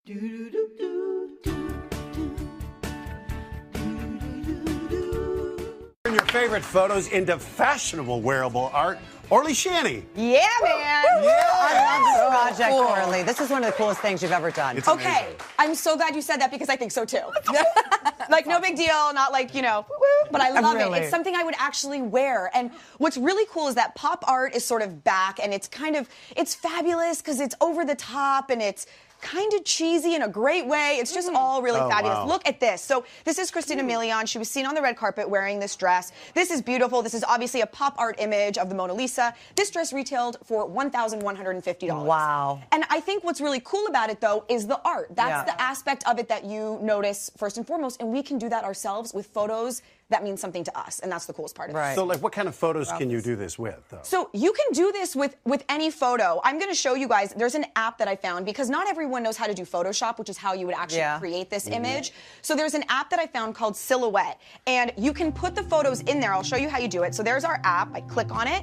Turn your favorite photos into fashionable wearable art. Orly Shanny. Yeah, man. I love this project, Orly. This is one of the coolest things you've ever done. It's Okay, amazing. I'm so glad you said that because I think so too. Like, no big deal, not like, but I love it. It's something I would actually wear. And what's really cool is that pop art is sort of back, and it's fabulous because it's over the top and it's kind of cheesy in a great way. It's just all really fabulous. Wow. Look at this. So this is Christina Milian. She was seen on the red carpet wearing this dress. This is beautiful. This is obviously a pop art image of the Mona Lisa. This dress retailed for $1,150. Wow. And I think what's really cool about it, though, is the art. That's the aspect of it that you notice first and foremost, and we can do that ourselves with photos that mean something to us, and that's the coolest part of it. So, like, what kind of photos can you do this with, though? So you can do this with any photo. I'm going to show you guys. There's an app that I found because not everyone knows how to do Photoshop, which is how you would actually create this image. So there's an app that I found called Silhouette, and you can put the photos in there. I'll show you how you do it. So there's our app. I click on it.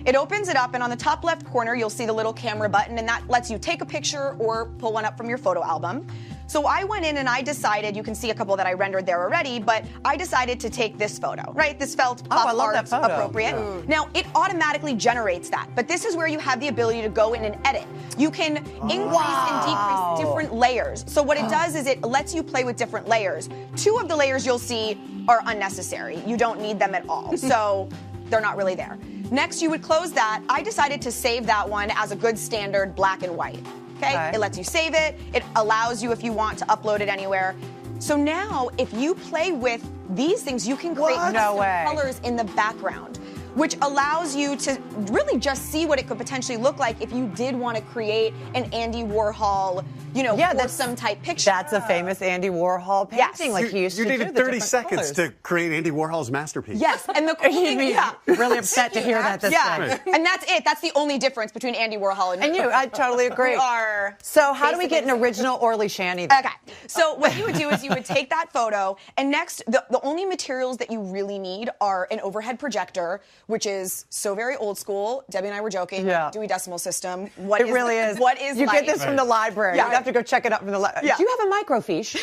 It opens it up, and on the top left corner, you'll see the little camera button, and that lets you take a picture or pull one up from your photo album. So I went in and I decided, you can see a couple that I rendered there already, but I decided to take this photo, right? This felt pop art appropriate. Now, it automatically generates that, but this is where you have the ability to go in and edit. You can increase and decrease different layers. So what it does is it lets you play with different layers. 2 of the layers you'll see are unnecessary. You don't need them at all. So they're not really there. Next, you would close that. I decided to save that one as a good standard black and white. Okay? It lets you save it. It allows you, if you want, to upload it anywhere. So now, if you play with these things, you can create custom colors in the background, which allows you to really just see what it could potentially look like if you did want to create an Andy Warhol, some type picture. That's a famous Andy Warhol painting. Like he used to do needed the 30 seconds colors. to create Andy Warhol's masterpiece. Yes, and the cool thing, really upset to hear that. And that's it. That's the only difference between Andy Warhol and you. I totally agree. We are. So how do we get an original Orly Shanny? Okay. So what you would do is you would take that photo, and next, the only materials that you really need are an overhead projector, which is so very old school. Debbie and I were joking. Dewey Decimal System. It really is. What is you light? get this from the library. You have to go check it out from the library. Do you have a microfiche?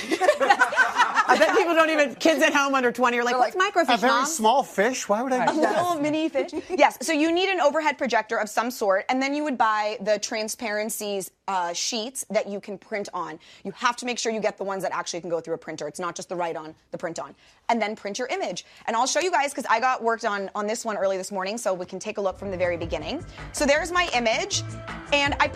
I bet people don't even, kids at home under 20 are like, what's microfiche, A very Mom? small fish? Why would I do that? A little mini fish. Yes, so you need an overhead projector of some sort, and then you would buy the transparencies sheets that you can print on. You have to make sure you get the ones that actually can go through a printer. It's not just the write-on, the print-on. And then print your image. And I'll show you guys, because I got worked on this one early this morning, so we can take a look from the very beginning. So there's my image, and I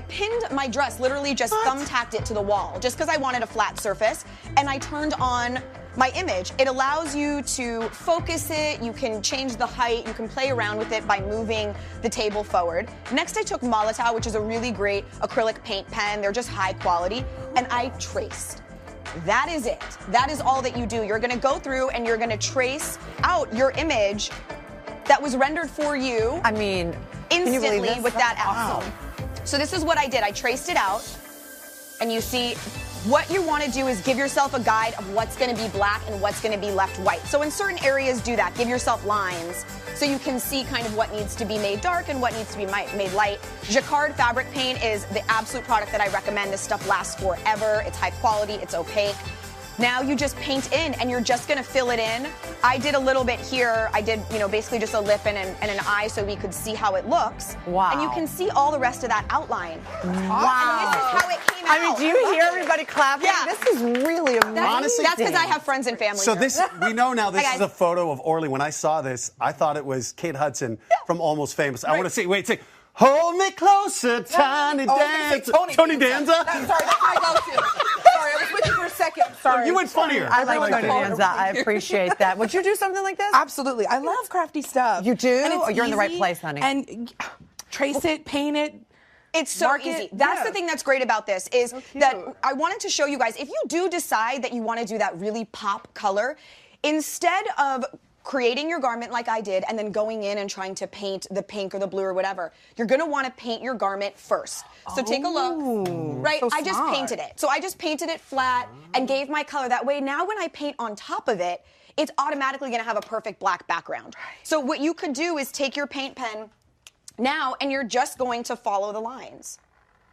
pinned my dress, literally just thumbtacked it to the wall, just because I wanted a flat surface, and I turned on my image. It allows you to focus it, you can change the height, you can play around with it by moving the table forward. Next I took Molotow, which is a really great acrylic paint pen. They're just high quality, and I traced. That is it. That is all that you do. You're gonna go through and you're gonna trace out your image that was rendered for you. I mean, instantly with that app. So this is what I did. I traced it out, and you see what you want to do is give yourself a guide of what's going to be black and what's going to be left white. So in certain areas, do that. Give yourself lines so you can see kind of what needs to be made dark and what needs to be made light. Jacquard fabric paint is the absolute product that I recommend. This stuff lasts forever. It's high quality. It's opaque. Now you just paint in, and you're just going to fill it in. I did a little bit here. I did, basically just a lip and an eye so we could see how it looks. Wow. And you can see all the rest of that outline. Wow. And this is how it came out. I mean, do you hear everybody clapping? Yeah. This is really amazing. Honestly, that's because I have friends and family. So here. we know now this Hi, is guys. a photo of Orly. When I saw this, I thought it was Kate Hudson from Almost Famous. I want to see, wait, hold me closer, tiny dancer. Tony Danza? Sorry, that's my go-to. Sorry, I was with you for a second. Sorry. You went funnier. I like Tony Danza. I appreciate that. Would you do something like this? Absolutely. I love crafty stuff. You do? And it's You're in the right easy, place, honey. And trace it, paint it. It's so easy. That's the thing that's great about this is that I wanted to show you guys, if you do decide that you want to do that really pop color, instead of creating your garment like I did and then going in and trying to paint the pink or the blue or whatever, you're going to want to paint your garment first. So take a look. Right? So I just painted it. So I just painted it flat and gave my color. That way now when I paint on top of it, it's automatically going to have a perfect black background. So what you could do is take your paint pen now and you're just going to follow the lines.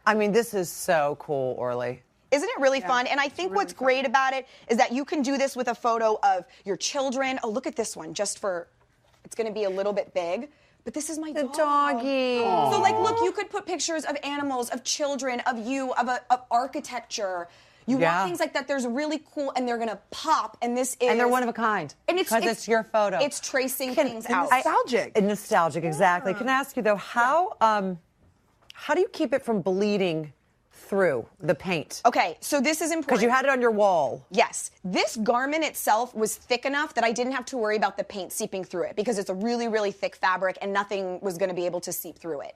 I mean, this is so cool, Orly. Isn't it really fun? And I think what's great about it is that you can do this with a photo of your children. Oh, look at this one, just for, it's going to be a little bit big. But this is my dog. The doggy. So, like, look, you could put pictures of animals, of children, of you, of architecture. You want things like that. There's really cool, and they're gonna pop. And this is, and they're one of a kind. And because it's your photo. It's tracing things out. Nostalgic. Nostalgic, exactly. Can I ask you though, how do you keep it from bleeding through the paint? Okay, so this is important. Because you had it on your wall. Yes. This garment itself was thick enough that I didn't have to worry about the paint seeping through it because it's a really, really thick fabric and nothing was going to be able to seep through it.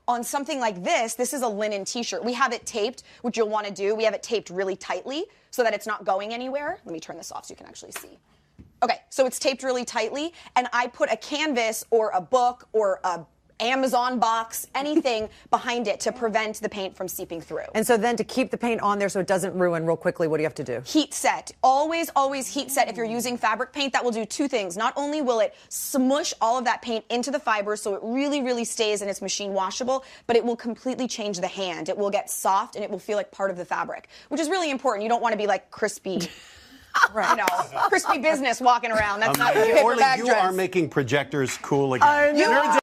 On something like this is a linen t-shirt. We have it taped, which you'll want to do. We have it taped really tightly so that it's not going anywhere. Let me turn this off so you can actually see. Okay, so it's taped really tightly, and I put a canvas or a book or a Amazon box, anything behind it to prevent the paint from seeping through. And so then to keep the paint on there so it doesn't ruin real quickly, what do you have to do? Heat set. Always, always heat set. If you're using fabric paint, that will do two things. Not only will it smush all of that paint into the fibers so it really, really stays and it's machine washable, but it will completely change the hand. It will get soft and it will feel like part of the fabric, which is really important. You don't want to be like crispy. Right. You know, crispy business walking around. That's not Orly, you are making projectors cool again. I know.